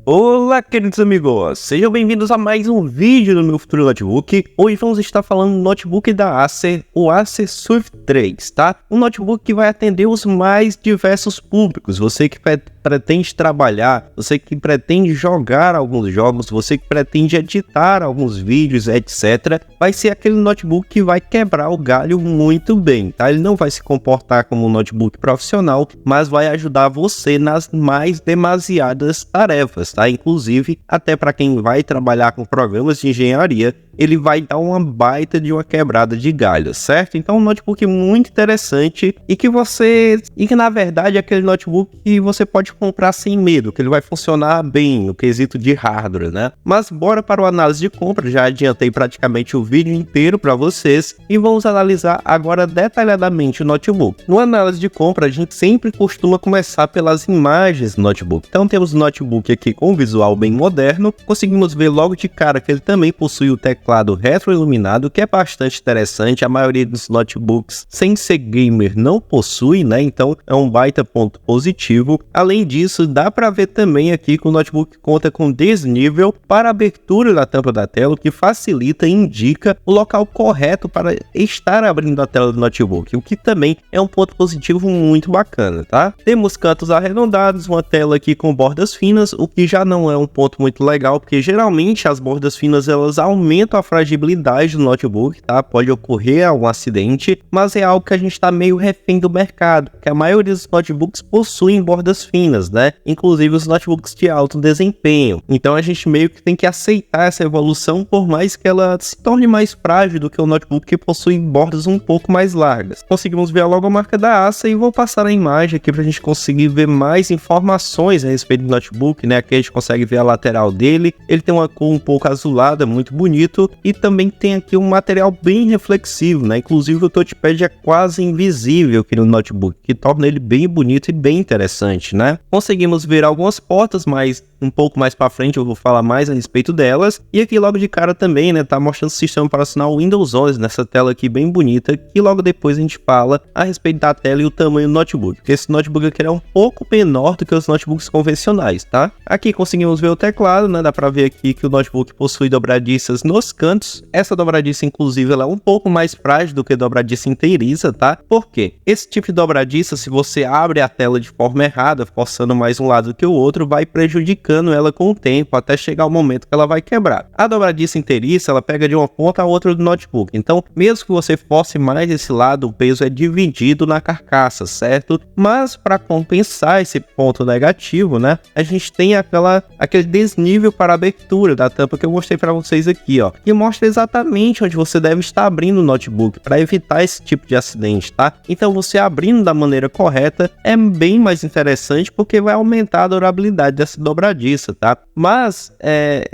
Olá, queridos amigos, sejam bem-vindos a mais um vídeo do meu futuro notebook. Hoje vamos estar falando do notebook da Acer, o Acer Swift 3, tá? Um notebook que vai atender os mais diversos públicos. Você que pretende trabalhar, você que pretende jogar alguns jogos, você que pretende editar alguns vídeos, etc. Vai ser aquele notebook que vai quebrar o galho muito bem, tá? Ele não vai se comportar como um notebook profissional, mas vai ajudar você nas mais demasiadas tarefas, tá? Inclusive, até para quem vai trabalhar com programas de engenharia, ele vai dar uma baita de uma quebrada de galho, certo? Então, um notebook muito interessante e que na verdade é aquele notebook que você pode comprar sem medo, que ele vai funcionar bem no quesito de hardware, né? Mas bora para o análise de compra. Já adiantei praticamente o vídeo inteiro para vocês e vamos analisar agora detalhadamente o notebook. No análise de compra, a gente sempre costuma começar pelas imagens do notebook. Então, temos o notebook aqui com um visual bem moderno. Conseguimos ver logo de cara que ele também possui o teclado retroiluminado, que é bastante interessante. A maioria dos notebooks sem ser gamer não possui, né? Então é um baita ponto positivo. Além disso, dá para ver também aqui que o notebook conta com desnível para abertura da tampa da tela, o que facilita e indica o local correto para estar abrindo a tela do notebook, o que também é um ponto positivo muito bacana, tá? Temos cantos arredondados, uma tela aqui com bordas finas, o que já não é um ponto muito legal, porque geralmente as bordas finas elas aumentam a fragilidade do notebook, tá? Pode ocorrer algum acidente, mas é algo que a gente está meio refém do mercado, porque a maioria dos notebooks possuem bordas finas, né? Inclusive os notebooks de alto desempenho. Então a gente meio que tem que aceitar essa evolução, por mais que ela se torne mais frágil do que o notebook que possui bordas um pouco mais largas. Conseguimos ver a logomarca da Acer e vou passar a imagem aqui para a gente conseguir ver mais informações a respeito do notebook, né? Aqui a gente consegue ver a lateral dele. Ele tem uma cor um pouco azulada, muito bonito. E também tem aqui um material bem reflexivo, né? Inclusive o touchpad é quase invisível aqui no notebook, que torna ele bem bonito e bem interessante, né? Conseguimos ver algumas portas, mas um pouco mais para frente eu vou falar mais a respeito delas. E aqui logo de cara também, né? Tá mostrando o sistema operacional Windows 11 nessa tela aqui bem bonita, que logo depois a gente fala a respeito da tela e o tamanho do notebook, porque esse notebook aqui é um pouco menor do que os notebooks convencionais, tá? Aqui conseguimos ver o teclado, né? Dá para ver aqui que o notebook possui dobradiças nos cantos. Essa dobradiça, inclusive, ela é um pouco mais frágil do que a dobradiça inteiriça, tá? Por quê? Esse tipo de dobradiça, se você abre a tela de forma errada, forçando mais um lado que o outro, vai prejudicando ela com o tempo, até chegar o momento que ela vai quebrar. A dobradiça inteiriça, ela pega de uma ponta a outra do notebook. Então, mesmo que você force mais esse lado, o peso é dividido na carcaça, certo? Mas, para compensar esse ponto negativo, né? A gente tem aquele desnível para a abertura da tampa que eu mostrei para vocês aqui, ó. Que mostra exatamente onde você deve estar abrindo o notebook para evitar esse tipo de acidente, tá? Então você abrindo da maneira correta é bem mais interessante, porque vai aumentar a durabilidade dessa dobradiça, tá? Mas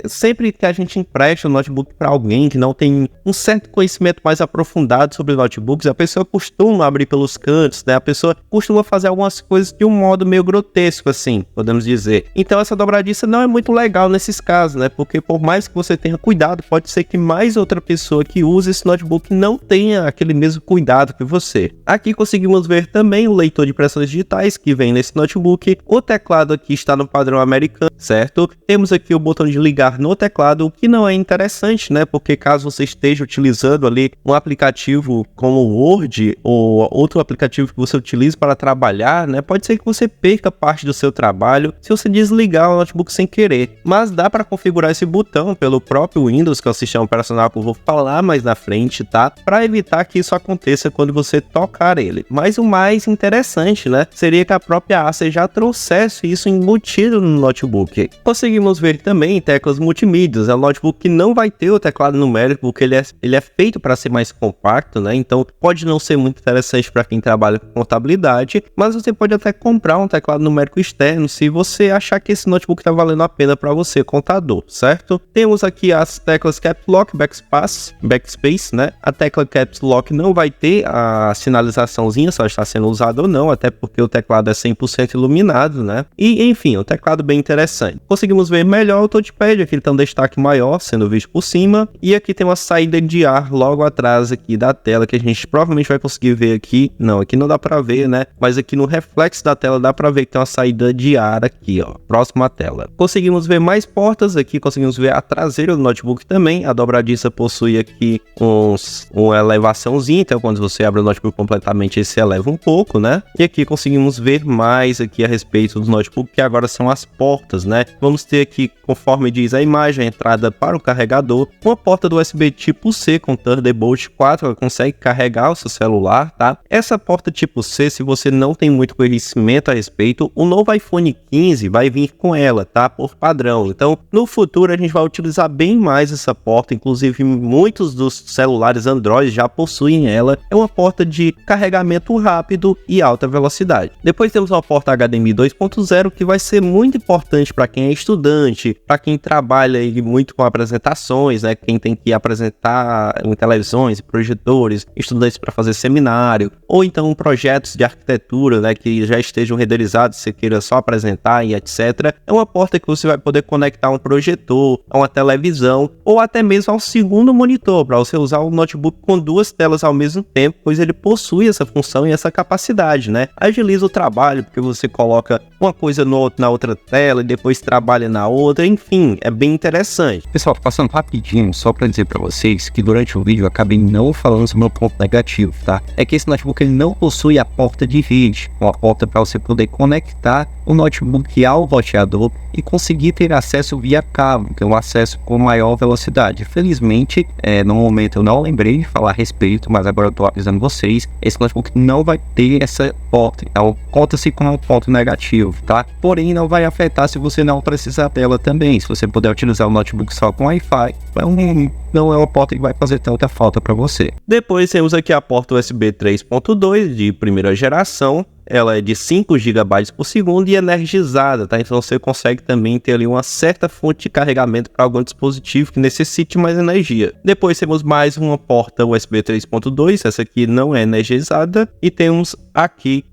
sempre que a gente empresta o notebook para alguém que não tem um certo conhecimento mais aprofundado sobre notebooks, a pessoa costuma abrir pelos cantos, né? A pessoa costuma fazer algumas coisas de um modo meio grotesco, assim, podemos dizer. Então essa dobradiça não é muito legal nesses casos, né? Porque por mais que você tenha cuidado, pode ser que mais outra pessoa que usa esse notebook não tenha aquele mesmo cuidado que você. Aqui conseguimos ver também o leitor de impressões digitais que vem nesse notebook. O teclado aqui está no padrão americano, certo? Temos aqui o botão de ligar no teclado, o que não é interessante, né? Porque caso você esteja utilizando ali um aplicativo como o Word ou outro aplicativo que você utilize para trabalhar, né? Pode ser que você perca parte do seu trabalho se você desligar o notebook sem querer. Mas dá para configurar esse botão pelo próprio Windows, que é o sistema operacional que eu vou falar mais na frente, tá? Para evitar que isso aconteça quando você tocar ele. Mas o mais interessante, né? Seria que a própria Acer já trouxesse isso embutido no notebook. Conseguimos ver também teclas multimídias. É um notebook que não vai ter o teclado numérico, porque ele é feito para ser mais compacto, né? Então pode não ser muito interessante para quem trabalha com contabilidade, mas você pode até comprar um teclado numérico externo se você achar que esse notebook está valendo a pena para você, contador, certo? Temos aqui as teclas Caps Lock, Backspace, né? A tecla Caps Lock não vai ter a sinalizaçãozinha se ela está sendo usada ou não, até porque o teclado é 100% iluminado, né? E enfim, o teclado bem interessante. Conseguimos ver melhor o touchpad, aqui ele tem um destaque maior, sendo visto por cima, e aqui tem uma saída de ar logo atrás aqui da tela, que a gente provavelmente vai conseguir ver aqui. Não, aqui não dá para ver, né? Mas aqui no reflexo da tela dá para ver que tem uma saída de ar aqui, ó, próximo à tela. Conseguimos ver mais portas aqui, conseguimos ver a traseira do notebook também. A dobradiça possui aqui uma elevaçãozinha, então quando você abre o notebook completamente ele se eleva um pouco, né? E aqui conseguimos ver mais aqui a respeito do notebook, que agora são as portas, né? Vamos ter aqui, conforme diz a imagem, a entrada para o carregador, uma porta do USB tipo C com Thunderbolt 4, ela consegue carregar o seu celular, tá? Essa porta tipo C, se você não tem muito conhecimento a respeito, o novo iPhone 15 vai vir com ela, tá? Por padrão. Então, no futuro a gente vai utilizar bem mais essa porta, inclusive muitos dos celulares Android já possuem ela. É uma porta de carregamento rápido e alta velocidade. Depois temos uma porta HDMI 2.0 que vai ser muito importante para quem é estudante, para quem trabalha aí muito com apresentações, né? Quem tem que apresentar em televisões, projetores, estudantes para fazer seminário, ou então projetos de arquitetura, né? Que já estejam renderizados, você queira só apresentar e etc. É uma porta que você vai poder conectar um projetor, a uma televisão, ou até mesmo ao segundo monitor, para você usar o notebook com duas telas ao mesmo tempo, pois ele possui essa função e essa capacidade, né? Agiliza o trabalho, porque você coloca uma coisa na outra tela e depois trabalha na outra, enfim, é bem interessante. Pessoal, passando rapidinho, só para dizer para vocês que durante o vídeo eu acabei não falando sobre o ponto negativo, tá? É que esse notebook ele não possui a porta de rede, uma porta para você poder conectar o notebook ao roteador e conseguir ter acesso via cabo, que é um acesso com maior velocidade. Felizmente, no momento eu não lembrei de falar a respeito, mas agora eu tô avisando vocês, esse notebook não vai ter essa porta, então conta-se com um ponto negativo, tá? Porém, não vai afetar se você não precisar dela também, se você puder utilizar o notebook só com Wi-Fi, não é uma porta que vai fazer tanta falta para você. Depois temos aqui a porta USB 3.2 de primeira geração. Ela é de 5 GB por segundo e energizada, tá? Então você consegue também ter ali uma certa fonte de carregamento para algum dispositivo que necessite mais energia. Depois temos mais uma porta USB 3.2, essa aqui não é energizada, e temos aqui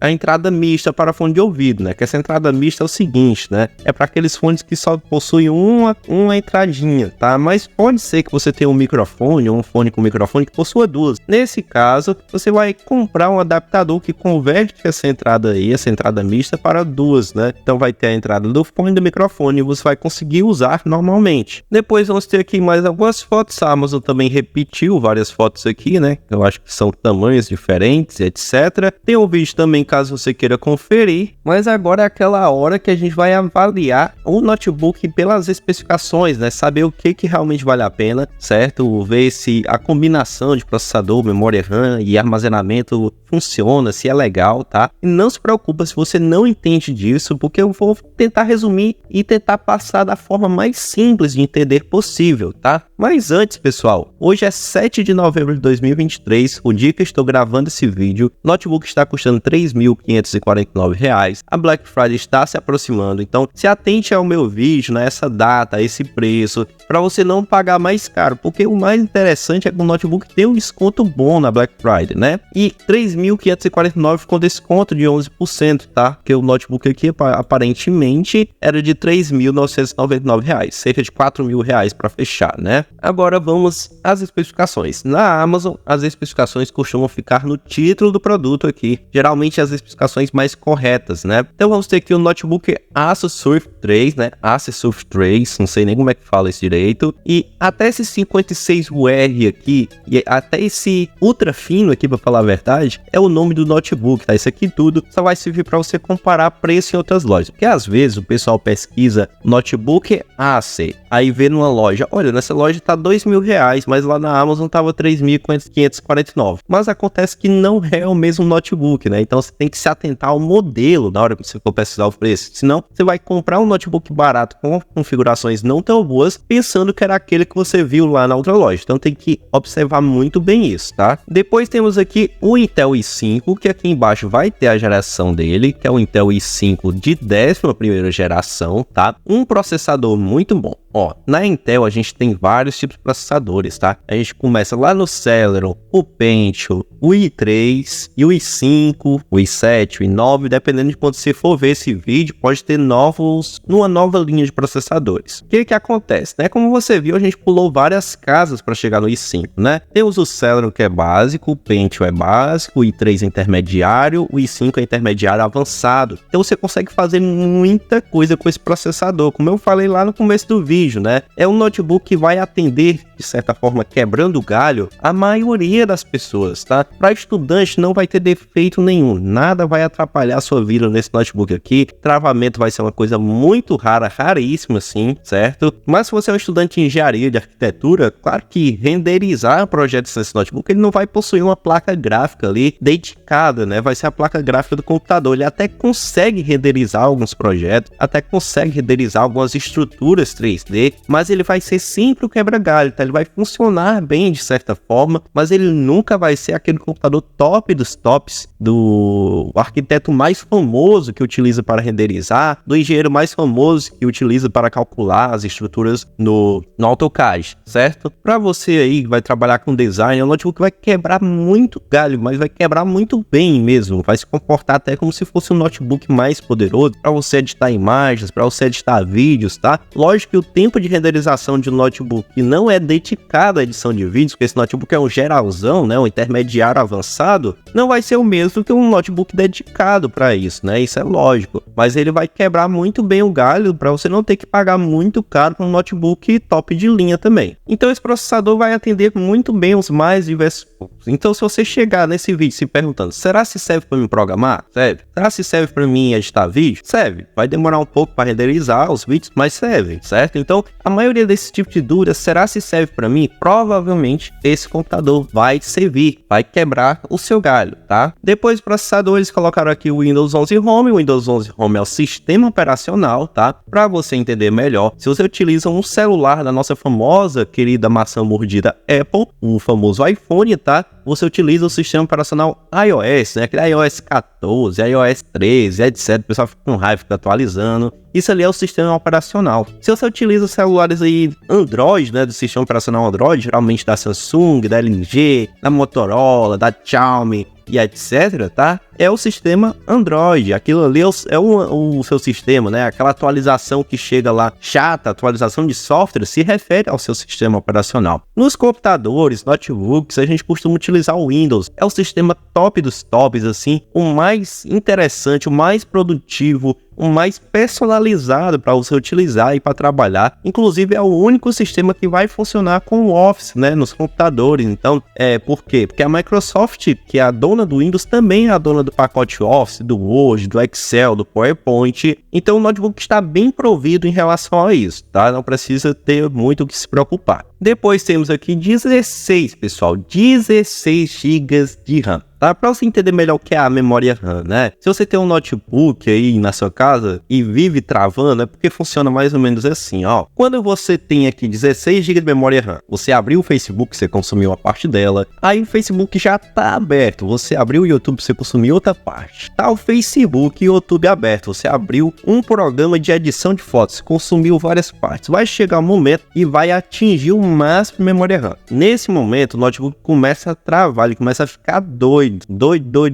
a entrada mista para fone de ouvido, né? Que essa entrada mista é o seguinte, né? É para aqueles fones que só possuem uma entradinha, tá? Mas pode ser que você tenha um microfone ou um fone com microfone que possua duas. Nesse caso, você vai comprar um adaptador que converte essa entrada aí, essa entrada mista para duas, né? Então vai ter a entrada do fone e do microfone e você vai conseguir usar normalmente. Depois vamos ter aqui mais algumas fotos. A Amazon também repetiu várias fotos aqui, né? Eu acho que são tamanhos diferentes, etc. Tem um vídeo também caso você queira conferir, mas agora é aquela hora que a gente vai avaliar o notebook pelas especificações, né? Saber o que realmente vale a pena, certo? Ver se a combinação de processador, memória RAM e armazenamento funciona, se é legal, tá? E não se preocupa se você não entende disso, porque eu vou tentar resumir e tentar passar da forma mais simples de entender possível, tá? Mas antes, pessoal, hoje é 7 de novembro de 2023, o dia que eu estou gravando esse vídeo. O notebook está custando R$ 3.549. A Black Friday está se aproximando, então se atente ao meu vídeo, nessa data, a esse preço, para você não pagar mais caro, porque o mais interessante é que o notebook tem um desconto bom na Black Friday, né? E R$ 3.549 com desconto de 11%, tá? Porque o notebook aqui aparentemente era de R$ 3.999, cerca de R$ 4.000 para fechar, né? Agora vamos às especificações. Na Amazon, as especificações costumam ficar no título do produto aqui, geralmente as especificações mais corretas, né? Então vamos ter aqui o notebook Asus Surf 3, né? Asus Surf 3, não sei nem como é que fala isso direito, e até esse 56UR aqui, e até esse ultra fino aqui, para falar a verdade, é o nome do notebook, tá? Isso aqui tudo só vai servir para você comparar preço em outras lojas, porque às vezes o pessoal pesquisa notebook Acer, aí vê numa loja, olha, nessa loja tá R$ 2.000, mas lá na Amazon tava R$ 3.549, mas acontece que não é o mesmo notebook, né? Então você tem que se atentar ao modelo na hora que você for pesquisar o preço, senão você vai comprar um notebook barato com configurações não tão boas, pensando que era aquele que você viu lá na outra loja. Então tem que observar muito bem isso, tá? Depois temos aqui o Intel i5, que aqui embaixo vai ter a geração dele, que é o Intel i5 de 11ª geração, tá? Um processador muito bom. Ó, na Intel a gente tem vários tipos de processadores, tá? A gente começa lá no Celeron, o Pentium, o i3 e o i5, o i7, o i9, dependendo de quando você for ver esse vídeo, pode ter uma nova linha de processadores. O que acontece, né? Como você viu, a gente pulou várias casas para chegar no i5, né? Temos o Celeron, que é básico, o Pentium é básico, o i3 é intermediário, o i5 é intermediário avançado. Então você consegue fazer muita coisa com esse processador, como eu falei lá no começo do vídeo, né? É um notebook que vai atender, de certa forma, quebrando o galho, a maioria das pessoas, tá? Para estudante não vai ter defeito nenhum, nada vai atrapalhar a sua vida nesse notebook aqui. Travamento vai ser uma coisa muito rara, raríssima assim, certo? Mas se você é um estudante de engenharia, de arquitetura, claro que renderizar projetos nesse notebook, ele não vai possuir uma placa gráfica ali dedicada, né? Vai ser a placa gráfica do computador. Ele até consegue renderizar alguns projetos, até consegue renderizar algumas estruturas 3D, mas ele vai ser sempre o quebra-galho, tá? Ele vai funcionar bem de certa forma, mas ele nunca vai ser aquele computador top dos tops, do arquiteto mais famoso que utiliza para renderizar, do engenheiro mais famoso que utiliza para calcular as estruturas no AutoCAD, certo? Para você aí que vai trabalhar com design, é um notebook que vai quebrar muito galho, mas vai quebrar muito bem mesmo, vai se comportar até como se fosse um notebook mais poderoso para você editar imagens, para você editar vídeos, tá? Lógico que o tempo de renderização de um notebook não é dedicado à edição de vídeos, porque esse notebook é um geralzão, né, um intermediário avançado, não vai ser o mesmo que um notebook dedicado para isso, né? Isso é lógico, mas ele vai quebrar muito bem o galho para você não ter que pagar muito caro para um notebook top de linha também. Então esse processador vai atender muito bem os mais diversos pontos. Então se você chegar nesse vídeo se perguntando, será se serve para me programar? Serve. Será se serve para mim editar vídeo? Serve. Vai demorar um pouco para renderizar os vídeos, mas serve, certo? Então a maioria desse tipo de dúvida, será se serve para mim? Provavelmente esse computador vai servir, vai quebrar o seu galho, tá? Depois do processador, eles colocaram aqui o Windows 11 Home. O Windows 11 Home é o sistema operacional, tá? Para você entender melhor, se você utiliza um celular da nossa famosa, querida maçã mordida Apple, o famoso iPhone, tá? Você utiliza o sistema operacional iOS, né? Aquele iOS 14, iOS 13, etc. O pessoal fica com raiva, fica atualizando. Isso ali é o sistema operacional. Se você utiliza celulares aí Android, né, do sistema operacional Android, geralmente da Samsung, da LG, da Motorola, da Xiaomi e etc, tá? É o sistema Android. Aquilo ali é o seu sistema, né? Aquela atualização que chega lá, chata, atualização de software, se refere ao seu sistema operacional. Nos computadores, notebooks, a gente costuma utilizar o Windows. É o sistema top dos tops, assim, o mais interessante, o mais produtivo, o mais personalizado para você utilizar e para trabalhar. Inclusive é o único sistema que vai funcionar com o Office, né, nos computadores. Então, por quê? Porque a Microsoft, que é a dona do Windows, também é a dona do pacote Office, do Word, do Excel, do PowerPoint. Então o notebook está bem provido em relação a isso, tá? Não precisa ter muito o que se preocupar. Depois temos aqui 16, pessoal, 16 GB de RAM. Tá? Para você entender melhor o que é a memória RAM, né? Se você tem um notebook aí na sua casa e vive travando, é porque funciona mais ou menos assim, ó. Quando você tem aqui 16 GB de memória RAM, você abriu o Facebook, você consumiu uma parte dela, aí o Facebook já tá aberto, você abriu o YouTube, você consumiu outra parte. Tá o Facebook e o YouTube aberto, você abriu um programa de edição de fotos, consumiu várias partes. Vai chegar um momento e vai atingir o máximo de memória RAM. Nesse momento, o notebook começa a travar, ele começa a ficar doido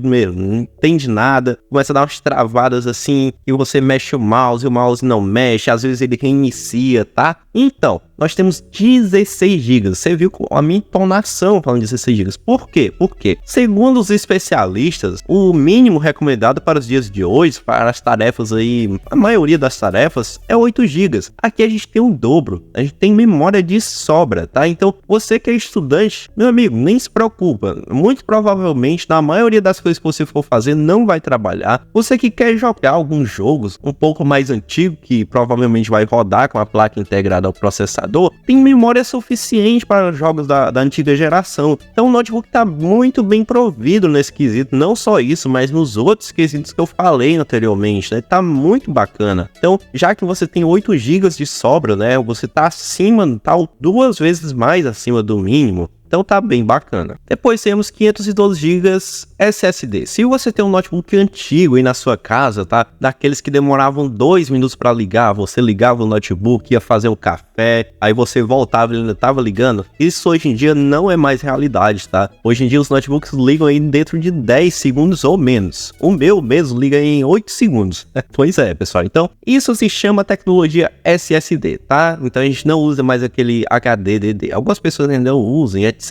mesmo, não entende nada, começa a dar umas travadas assim, e você mexe o mouse não mexe, às vezes ele reinicia, tá? Então, nós temos 16 GB. Você viu a minha entonação falando 16 GB. Por quê? Porque, segundo os especialistas, o mínimo recomendado para os dias de hoje, para as tarefas aí, a maioria das tarefas, é 8 GB. Aqui a gente tem o dobro, a gente tem memória de sobra, tá? Então, você que é estudante, meu amigo, nem se preocupa. Muito provavelmente, na maioria das coisas que você for fazer, não vai trabalhar. Você que quer jogar alguns jogos um pouco mais antigos, que provavelmente vai rodar com a placa integrada ao processador, tem memória suficiente para jogos da antiga geração. Então o notebook está muito bem provido nesse quesito, não só isso, mas nos outros quesitos que eu falei anteriormente, né? Tá muito bacana. Então, já que você tem 8 GB de sobra, né? Você tá acima, tá 2 vezes mais acima do mínimo. Então tá bem bacana. Depois temos 512 GB SSD. Se você tem um notebook antigo aí na sua casa, tá? Daqueles que demoravam 2 minutos para ligar, você ligava o notebook, ia fazer um café, aí você voltava e ele ainda tava ligando. Isso hoje em dia não é mais realidade, tá? Hoje em dia os notebooks ligam aí dentro de 10 segundos ou menos. O meu mesmo liga em 8 segundos. Pois é, pessoal. Então, isso se chama tecnologia SSD, tá? Então a gente não usa mais aquele HDD. Algumas pessoas ainda usam, etc.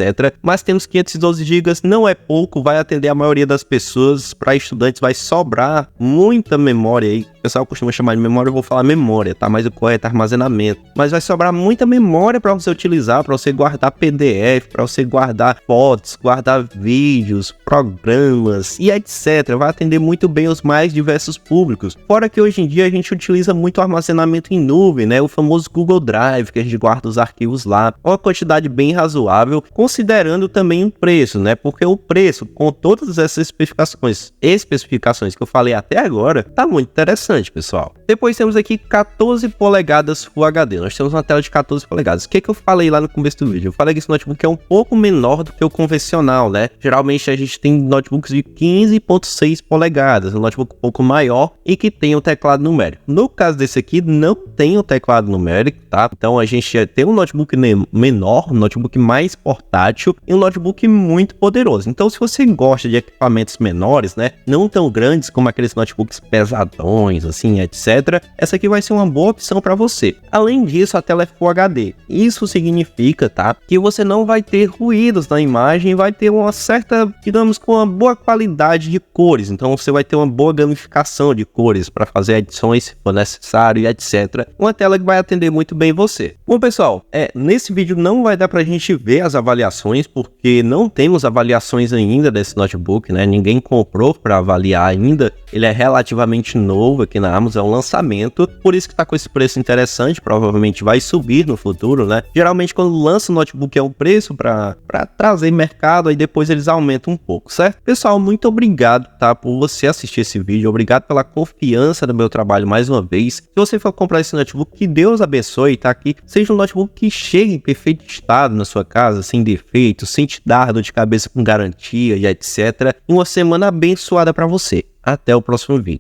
Mas temos 512 GB, não é pouco, vai atender a maioria das pessoas. Para estudantes vai sobrar muita memória aí. O pessoal costuma chamar de memória, eu vou falar memória, tá? Mas o correto é armazenamento. Mas vai sobrar muita memória para você utilizar, para você guardar PDF, para você guardar fotos, guardar vídeos, programas e etc. Vai atender muito bem os mais diversos públicos. Fora que hoje em dia a gente utiliza muito armazenamento em nuvem, né? O famoso Google Drive, que a gente guarda os arquivos lá. Uma quantidade bem razoável, considerando também o preço, né? Porque o preço, com todas essas especificações que eu falei até agora, tá muito interessante, pessoal. Depois temos aqui 14 polegadas Full HD. Nós temos uma tela de 14 polegadas. O que eu falei lá no começo do vídeo? Eu falei que esse notebook é um pouco menor do que o convencional, né? Geralmente a gente tem notebooks de 15.6 polegadas, um notebook um pouco maior e que tem o teclado numérico. No caso desse aqui, não tem o teclado numérico, tá? Então a gente tem um notebook menor, um notebook mais portátil e um notebook muito poderoso. Então se você gosta de equipamentos menores, né? Não tão grandes como aqueles notebooks pesadões, assim, etc. Essa aqui vai ser uma boa opção para você. Além disso, a tela é Full HD. Isso significa, tá? Que você não vai ter ruídos na imagem, vai ter uma certa, digamos, com uma boa qualidade de cores. Então você vai ter uma boa gamificação de cores para fazer edições se for necessário e etc. Uma tela que vai atender muito bem você. Bom, pessoal, nesse vídeo não vai dar pra gente ver as avaliações, porque não temos avaliações ainda desse notebook, né? Ninguém comprou para avaliar ainda. Ele é relativamente novo aqui na Amazon, é um lançamento, por isso que tá com esse preço interessante, provavelmente vai subir no futuro, né? Geralmente quando lança o notebook é um preço para trazer mercado, aí depois eles aumentam um pouco, certo? Pessoal, muito obrigado, tá, por você assistir esse vídeo, obrigado pela confiança no meu trabalho mais uma vez. Se você for comprar esse notebook, que Deus abençoe, tá? Que seja um notebook que chegue em perfeito estado na sua casa, sem defeitos, sem te dar dor de cabeça, com garantia e etc. Uma semana abençoada para você. Até o próximo vídeo.